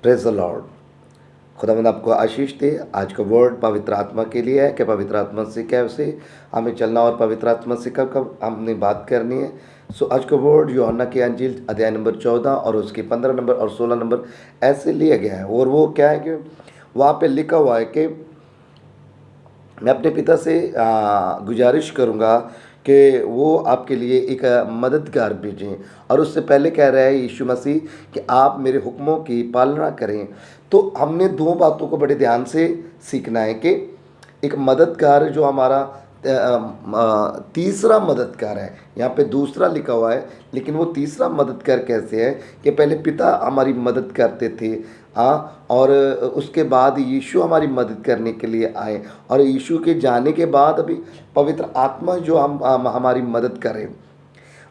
Praise the Lord. खुदावंद आपको आशीष दे। आज का वर्ड पवित्र आत्मा के लिए है कि पवित्र आत्मा से कैसे हमें चलना और पवित्र आत्मा से कब कब हमने बात करनी है। आज का वर्ड यूहन्ना की अंजील अध्याय नंबर 14 और उसके 15 नंबर और 16 नंबर ऐसे लिया गया है। और वो क्या है कि वहाँ पे लिखा हुआ है कि मैं अपने पिता से गुजारिश करूँगा कि वो आपके लिए एक मददगार भेजें। और उससे पहले कह रहा है यीशु मसीह कि आप मेरे हुक्मों की पालना करें। तो हमने दो बातों को बड़े ध्यान से सीखना है कि एक मददगार जो हमारा तीसरा मददगार है। यहाँ पे दूसरा लिखा हुआ है, लेकिन वो तीसरा मददगार कैसे है कि पहले पिता हमारी मदद करते थे, हाँ, और उसके बाद यीशु हमारी मदद करने के लिए आए। और यीशु के जाने के बाद अभी पवित्र आत्मा जो हम हमारी मदद करें।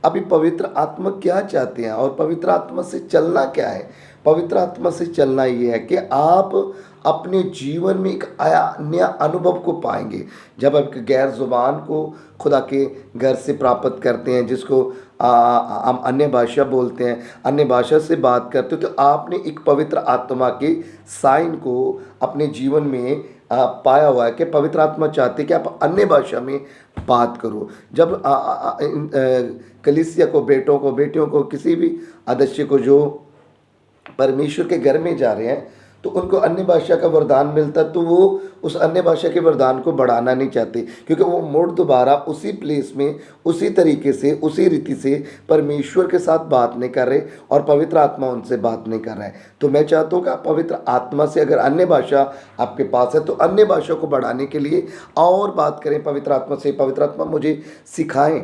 अभी पवित्र आत्मा क्या चाहते हैं और पवित्र आत्मा से चलना क्या है। पवित्र आत्मा से चलना ये है कि आप अपने जीवन में एक नया अनुभव को पाएंगे जब आप गैर जुबान को खुदा के घर से प्राप्त करते हैं, जिसको हम अन्य भाषा बोलते हैं, अन्य भाषा से बात करते हो। तो आपने एक पवित्र आत्मा के साइन को अपने जीवन में पाया हुआ है कि पवित्र आत्मा चाहते कि आप अन्य भाषा में बात करो। जब कलीसिया को, बेटों को, बेटियों को, किसी भी अध्यक्ष को जो परमेश्वर के घर में जा रहे हैं तो उनको अन्य भाषा का वरदान मिलता, तो वो उस अन्य भाषा के वरदान को बढ़ाना नहीं चाहते, क्योंकि वो मोड़ दोबारा उसी प्लेस में, उसी तरीके से, उसी रीति से परमेश्वर के साथ बात नहीं कर रहे और पवित्र आत्मा उनसे बात नहीं कर रहा है। तो मैं चाहता हूँ कि आप पवित्र आत्मा से, अगर अन्य भाषा आपके पास है तो अन्य भाषा को बढ़ाने के लिए और बात करें पवित्र आत्मा से। पवित्र आत्मा मुझे सिखाएं,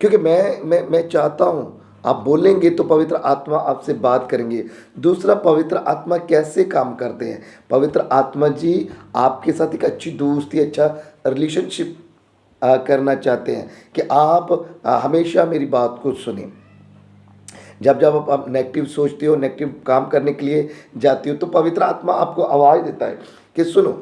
क्योंकि मैं चाहता हूँ आप बोलेंगे तो पवित्र आत्मा आपसे बात करेंगे। दूसरा, पवित्र आत्मा कैसे काम करते हैं। पवित्र आत्मा जी आपके साथ एक अच्छी दोस्ती, अच्छा रिलेशनशिप करना चाहते हैं कि आप हमेशा मेरी बात को सुने। जब जब आप नेगेटिव सोचते हो, नेगेटिव काम करने के लिए जाती हो, तो पवित्र आत्मा आपको आवाज़ देता है कि सुनो,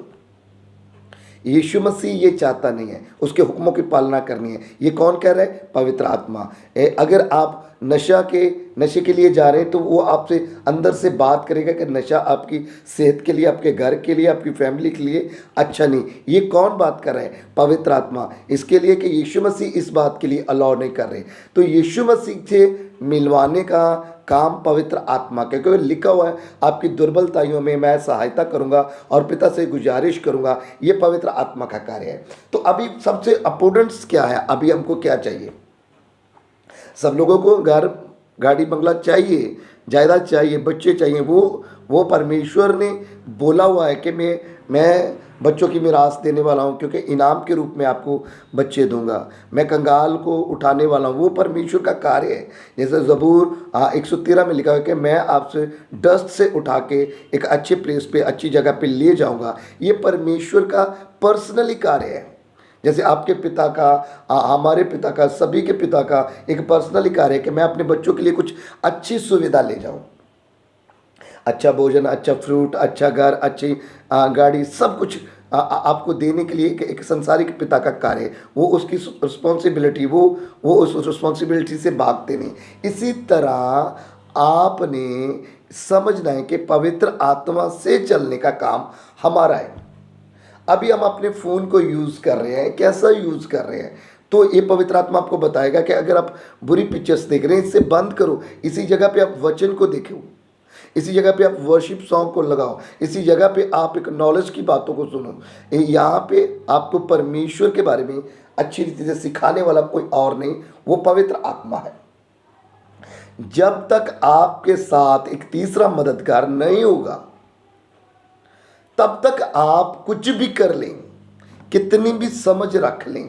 यीशु मसीह ये चाहता नहीं है, उसके हुक्मों की पालना करनी है। ये कौन कह रहा है? पवित्र आत्मा। अगर आप नशे के लिए जा रहे हैं तो वो आपसे अंदर से बात करेगा कि नशा आपकी सेहत के लिए, आपके घर के लिए, आपकी फैमिली के लिए अच्छा नहीं। ये कौन बात कर रहा है? पवित्र आत्मा। इसके लिए कि यीशु मसीह इस बात के लिए अलाउ नहीं कर रहे। तो यीशु मसीह से मिलवाने का काम पवित्र आत्मा का, क्योंकि लिखा हुआ है आपकी दुर्बलताइयों में मैं सहायता करूंगा और पिता से गुजारिश करूंगा। ये पवित्र आत्मा का कार्य है। तो अभी सबसे अपोर्डेंट्स क्या है? अभी हमको क्या चाहिए? सब लोगों को घर, गाड़ी, बंगला चाहिए, जायदाद चाहिए, बच्चे चाहिए। वो परमेश्वर ने बोला हुआ है कि मैं बच्चों की मिरास देने वाला हूँ, क्योंकि इनाम के रूप में आपको बच्चे दूंगा। मैं कंगाल को उठाने वाला हूँ। वो परमेश्वर का कार्य है। जैसे ज़बूर 113 में लिखा है कि मैं आपसे डस्ट से उठा के एक अच्छे प्लेस पे, अच्छी जगह पे ले जाऊंगा। ये परमेश्वर का पर्सनली कार्य है। जैसे आपके पिता का, हमारे पिता का, सभी के पिता का एक पर्सनली कार्य है कि मैं अपने बच्चों के लिए कुछ अच्छी सुविधा ले जाऊं। अच्छा भोजन, अच्छा फ्रूट, अच्छा घर, अच्छी गाड़ी, सब कुछ आपको देने के लिए एक संसारिक पिता का कार्य है। वो उसकी रिस्पॉन्सिबिलिटी, वो उस रिस्पॉन्सिबिलिटी से भागते नहीं। इसी तरह आपने समझना है कि पवित्र आत्मा से चलने का काम हमारा है। अभी हम अपने फ़ोन को यूज़ कर रहे हैं, कैसा यूज़ कर रहे हैं? तो ये पवित्र आत्मा आपको बताएगा कि अगर आप बुरी पिक्चर्स देख रहे हैं, इससे बंद करो। इसी जगह पे आप वचन को देखो, इसी जगह पे आप वर्शिप सॉन्ग को लगाओ, इसी जगह पे आप एक नॉलेज की बातों को सुनो। यहाँ पे आपको परमेश्वर के बारे में अच्छी रीति से सिखाने वाला कोई और नहीं, वो पवित्र आत्मा है। जब तक आपके साथ एक तीसरा मददगार नहीं होगा, तब तक आप कुछ भी कर लें, कितनी भी समझ रख लें,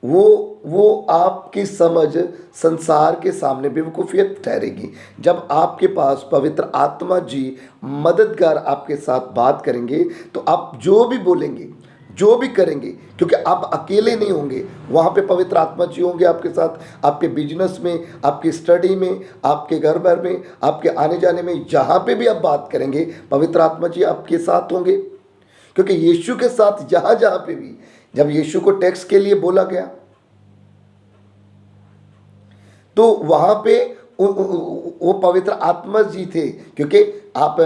वो आपकी समझ संसार के सामने बेवकूफ़ियत ठहरेगी। जब आपके पास पवित्र आत्मा जी मददगार आपके साथ बात करेंगे तो आप जो भी बोलेंगे, जो भी करेंगे, क्योंकि आप अकेले नहीं होंगे, वहाँ पे पवित्र आत्मा जी होंगे आपके साथ। आपके बिजनेस में, आपकी स्टडी में, आपके घर भर में, आपके आने जाने में, जहाँ पे भी आप बात करेंगे, पवित्र आत्मा जी आपके साथ होंगे। क्योंकि यीशु के साथ जहाँ जहाँ पे भी, जब यीशु को टैक्स के लिए बोला गया तो वहाँ पे वो पवित्र आत्मा जी थे, क्योंकि आप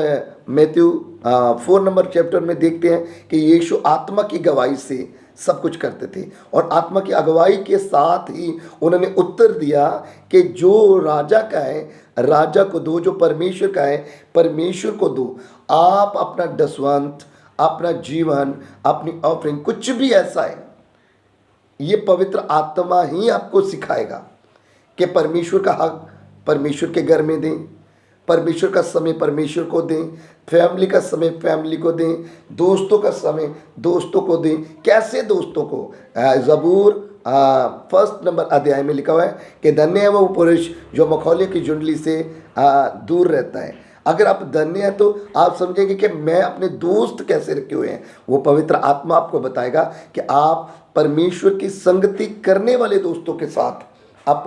मैथ्यू 4 नंबर चैप्टर में देखते हैं कि यीशु आत्मा की गवाही से सब कुछ करते थे, और आत्मा की अगुवाई के साथ ही उन्होंने उत्तर दिया कि जो राजा का है राजा को दो, जो परमेश्वर का है परमेश्वर को दो। आप अपना दसवंत, अपना जीवन, अपनी ऑफरिंग, कुछ भी ऐसा है, ये पवित्र आत्मा ही आपको सिखाएगा कि परमेश्वर का हक परमेश्वर के घर में दें, परमेश्वर का समय परमेश्वर को दें, फैमिली का समय फैमिली को दें, दोस्तों का समय दोस्तों को दें। कैसे दोस्तों को? ज़बूर 1 नंबर अध्याय में लिखा हुआ है कि धन्य है वो पुरुष जो मखौले की जुंडली से दूर रहता है। अगर आप धन्य हैं तो आप समझेंगे कि मैं अपने दोस्त कैसे रखे हुए हैं। वो पवित्र आत्मा आपको बताएगा कि आप परमेश्वर की संगति करने वाले दोस्तों के साथ आप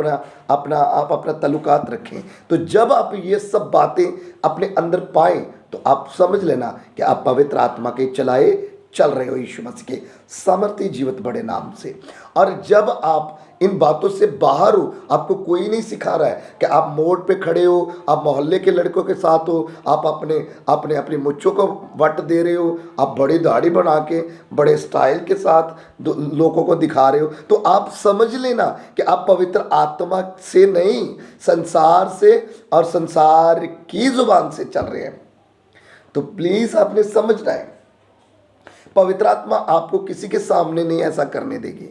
अपना ताल्लुकात रखें। तो जब आप ये सब बातें अपने अंदर पाएं तो आप समझ लेना कि आप पवित्र आत्मा के चलाए चल रहे हो यीशु मसीह के सामर्थ्य जीवित बड़े नाम से। और जब आप इन बातों से बाहर हो, आपको कोई नहीं सिखा रहा है कि आप मोड़ पे खड़े हो, आप मोहल्ले के लड़कों के साथ हो, आप अपनी मुच्छों को वट दे रहे हो, आप बड़ी दाढ़ी बना के बड़े स्टाइल के साथ लोगों को दिखा रहे हो, तो आप समझ लेना कि आप पवित्र आत्मा से नहीं, संसार से और संसार की जुबान से चल रहे हैं। तो प्लीज़ आपने समझना है, पवित्र आत्मा आपको किसी के सामने नहीं ऐसा करने देगी।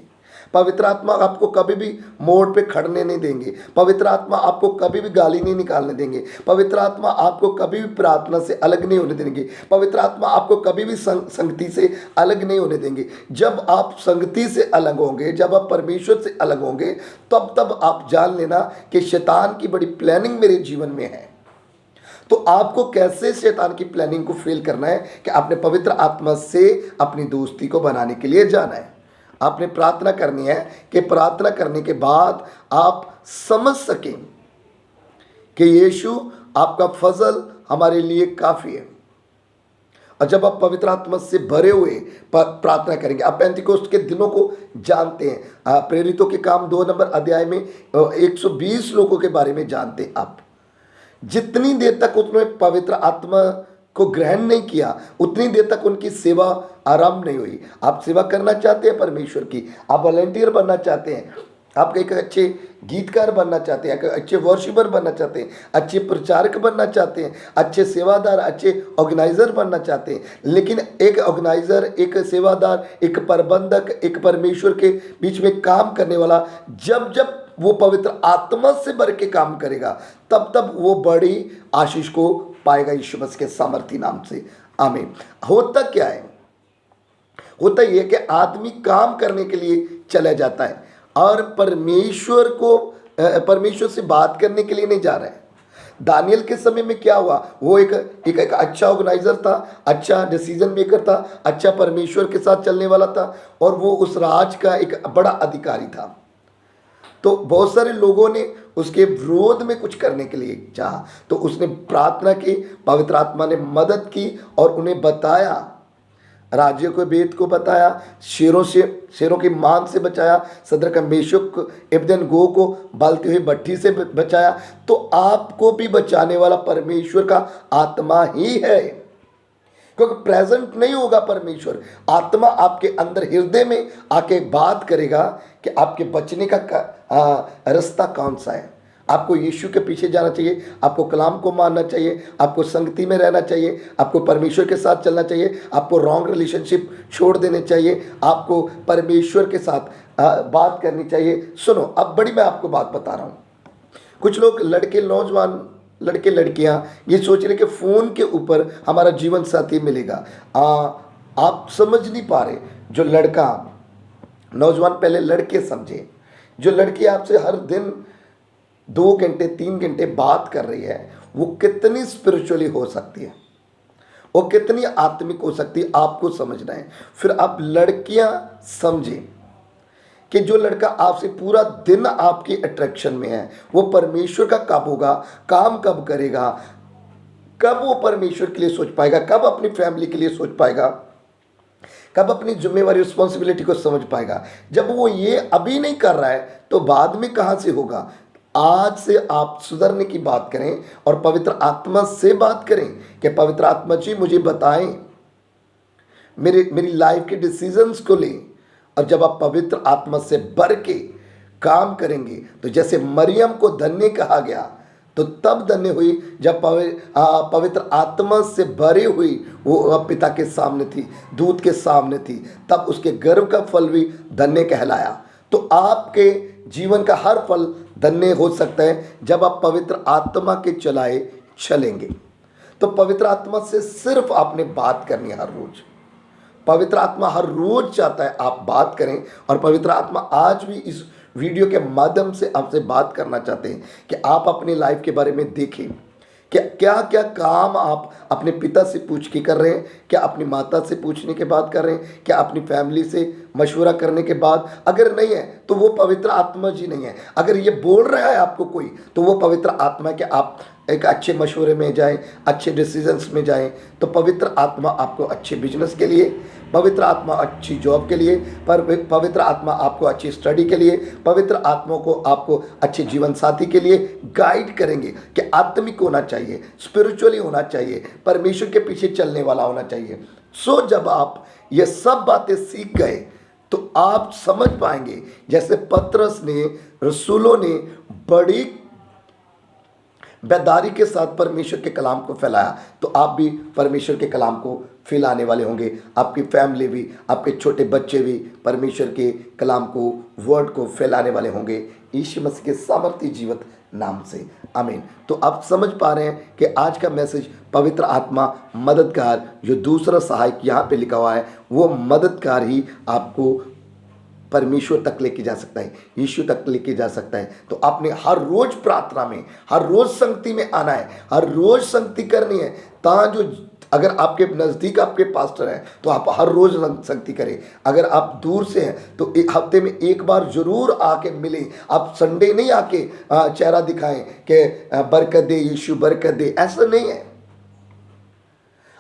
पवित्र आत्मा आपको कभी भी मोड़ पे खड़ने नहीं देंगे। पवित्र आत्मा आपको कभी भी गाली नहीं निकालने देंगे। पवित्र आत्मा आपको कभी भी प्रार्थना से अलग नहीं होने देंगे। पवित्र आत्मा आपको कभी भी संगति से अलग नहीं होने देंगे। जब आप संगति से अलग होंगे, जब आप परमेश्वर से अलग होंगे, तब आप जान लेना कि शैतान की बड़ी प्लानिंग मेरे जीवन में है। तो आपको कैसे शैतान की प्लानिंग को फेल करना है कि आपने पवित्र आत्मा से अपनी दोस्ती को बनाने के लिए जाना है। आपने प्रार्थना करनी है कि प्रार्थना करने के बाद आप समझ सकें कि यीशु आपका फजल हमारे लिए काफ़ी है। और जब आप पवित्र आत्मा से भरे हुए प्रार्थना करेंगे, आप पेंतिकोस्त के दिनों को जानते हैं। प्रेरितों के काम 2 नंबर अध्याय में 120 लोगों के बारे में जानते हैं। आप जितनी देर तक उन्होंने पवित्र आत्मा को ग्रहण नहीं किया, उतनी देर तक उनकी सेवा आरंभ नहीं हुई। आप सेवा करना चाहते हैं परमेश्वर की, आप वॉलंटियर बनना चाहते हैं, आप एक अच्छे गीतकार बनना चाहते हैं, अच्छे वर्शिपर बनना चाहते हैं, अच्छे प्रचारक बनना चाहते हैं, अच्छे सेवादार, अच्छे ऑर्गेनाइजर बनना चाहते हैं। लेकिन एक ऑर्गेनाइजर, एक सेवादार, एक प्रबंधक, एक परमेश्वर के बीच में काम करने वाला जब वो पवित्र आत्मा से भर के काम करेगा, तब वो बड़ी आशीष को पाएगा यीशु मसीह के सामर्थी नाम से। आमीन। होता क्या है? होता यह कि आदमी काम करने के लिए चला जाता है और परमेश्वर से बात करने के लिए नहीं जा रहा है। दानियल के समय में क्या हुआ? वो एक अच्छा ऑर्गेनाइजर था, अच्छा डिसीजन मेकर था, अच्छा परमेश्वर के साथ चलने वाला था, और वो उस राज का एक बड़ा अधिकारी था। तो बहुत सारे लोगों ने उसके विरोध में कुछ करने के लिए चाहा, तो उसने प्रार्थना की, पवित्र आत्मा ने मदद की और उन्हें बताया, राज्य को वेद को बताया, शेरों की मान से बचाया, सदरक मेशक अबेदनगो को बालती हुई भट्ठी से बचाया। तो आपको भी बचाने वाला परमेश्वर का आत्मा ही है, क्योंकि प्रेजेंट नहीं होगा परमेश्वर। आत्मा आपके अंदर हृदय में आके बात करेगा कि आपके बचने का रास्ता कौन सा है। आपको यीशु के पीछे जाना चाहिए, आपको कलाम को मानना चाहिए, आपको संगति में रहना चाहिए, आपको परमेश्वर के साथ चलना चाहिए, आपको रॉन्ग रिलेशनशिप छोड़ देने चाहिए, आपको परमेश्वर के साथ बात करनी चाहिए। सुनो, अब बड़ी मैं आपको बात बता रहा हूँ। कुछ लोग नौजवान लड़के लड़कियां ये सोच रहे कि फ़ोन के ऊपर हमारा जीवन साथी मिलेगा। आप समझ नहीं पा रहे। जो लड़का, नौजवान पहले लड़के समझे, जो लड़की आपसे हर दिन 2 घंटे 3 घंटे बात कर रही है, वो कितनी स्पिरिचुअली हो सकती है, वो कितनी आत्मिक हो सकती है, आपको समझना है। फिर आप लड़कियां समझें कि जो लड़का आपसे पूरा दिन आपकी अट्रैक्शन में है, वो परमेश्वर का कब होगा, काम कब करेगा, कब वो परमेश्वर के लिए सोच पाएगा, कब अपनी फैमिली के लिए सोच पाएगा, कब अपनी जिम्मेवारी रिस्पॉन्सिबिलिटी को समझ पाएगा। जब वो ये अभी नहीं कर रहा है तो बाद में कहाँ से होगा। आज से आप सुधरने की बात करें और पवित्र आत्मा से बात करें कि पवित्र आत्मा जी मुझे बताएं, मेरी लाइफ के डिसीजंस को लें। और जब आप पवित्र आत्मा से भर के काम करेंगे तो जैसे मरियम को धन्य कहा गया, तो तब धन्य हुई जब पवित्र आत्मा से भरी हुई वो पिता के सामने थी, दूत के सामने थी, तब उसके गर्भ का फल भी धन्य कहलाया। तो आपके जीवन का हर फल धन्य हो सकता है जब आप पवित्र आत्मा के चलाए चलेंगे। तो पवित्र आत्मा से सिर्फ आपने बात करनी है हर रोज। पवित्र आत्मा हर रोज चाहता है आप बात करें, और पवित्र आत्मा आज भी इस वीडियो के माध्यम से आपसे बात करना चाहते हैं कि आप अपनी लाइफ के बारे में देखें कि क्या क्या काम आप अपने पिता से पूछ के कर रहे हैं, क्या अपनी माता से पूछने के बाद कर रहे हैं, क्या अपनी फैमिली से मशवरा करने के बाद। अगर नहीं है तो वो पवित्र आत्मा जी नहीं है। अगर ये बोल रहा है आपको कोई, तो वो पवित्र आत्मा है कि आप एक अच्छे मशवरे में जाएं, अच्छे डिसीजंस में जाएं। तो पवित्र आत्मा आपको अच्छे बिजनेस के लिए, पवित्र आत्मा अच्छी जॉब के लिए, पवित्र आत्मा आपको अच्छी स्टडी के लिए, पवित्र आत्मा को आपको अच्छे जीवन साथी के लिए गाइड करेंगे कि आत्मिक होना चाहिए, स्पिरिचुअली होना चाहिए, परमेश्वर के पीछे चलने वाला होना चाहिए। सो जब आप ये सब बातें सीख गए तो आप समझ पाएंगे, जैसे पतरस ने, रसूलों ने बड़ी बेदारी के साथ परमेश्वर के कलाम को फैलाया, तो आप भी परमेश्वर के कलाम को फैलाने वाले होंगे। आपकी फैमिली भी, आपके छोटे बच्चे भी परमेश्वर के कलाम को, वर्ड को फैलाने वाले होंगे यीशु मसीह के सामर्थ्य जीवित नाम से। आमीन। तो आप समझ पा रहे हैं कि आज का मैसेज पवित्र आत्मा मददगार, जो दूसरा सहायक यहाँ पे लिखा हुआ है, वो मददगार ही आपको परमेश्वर तक लेके जा सकता है, यीशु तक लेके जा सकता है। तो आपने हर रोज प्रार्थना में, हर रोज संगति में आना है, हर रोज संगति करनी है। जो अगर आपके नज़दीक आपके पास्टर हैं तो आप हर रोज संगति करें। अगर आप दूर से हैं तो एक हफ्ते में एक बार जरूर आके मिलें। आप संडे नहीं आके चेहरा दिखाएं कि बरकत दे यीशु, बरकत दे, ऐसा नहीं है।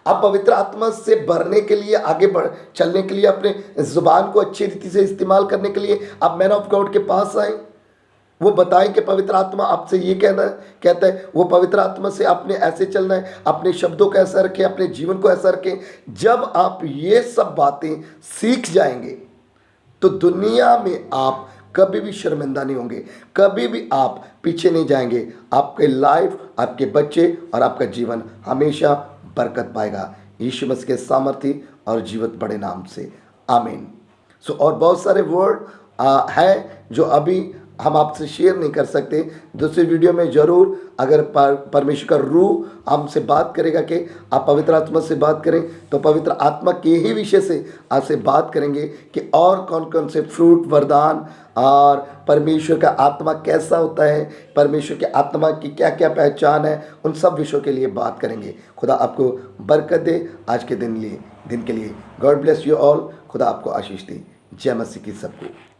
आप पवित्र आत्मा से भरने के लिए, आगे बढ़ चलने के लिए, अपने जुबान को अच्छी रीति से इस्तेमाल करने के लिए आप मैन ऑफ गॉड के पास आए। वो बताएं कि पवित्र आत्मा आपसे ये कहता है, वो पवित्र आत्मा से आपने ऐसे चलना है, अपने शब्दों को ऐसा रखें, अपने जीवन को ऐसा रखें। जब आप ये सब बातें सीख जाएंगे तो दुनिया में आप कभी भी शर्मिंदा नहीं होंगे, कभी भी आप पीछे नहीं जाएंगे। आपके लाइफ, आपके बच्चे और आपका जीवन हमेशा बरकत पाएगा यीशु मसीह के सामर्थ्य और जीवित बड़े नाम से। आमीन। और बहुत सारे वर्ड है जो अभी हम आपसे शेयर नहीं कर सकते। दूसरी वीडियो में ज़रूर, अगर परमेश्वर का रूह हमसे बात करेगा कि आप पवित्र आत्मा से बात करें, तो पवित्र आत्मा के ही विषय से आपसे बात करेंगे कि और कौन कौन से फ्रूट, वरदान, और परमेश्वर का आत्मा कैसा होता है, परमेश्वर के आत्मा की क्या क्या पहचान है, उन सब विषयों के लिए बात करेंगे। खुदा आपको बरकत दे आज के दिन के लिए। God bless you all. खुदा आपको आशीष दे। जय मसीह की सबको।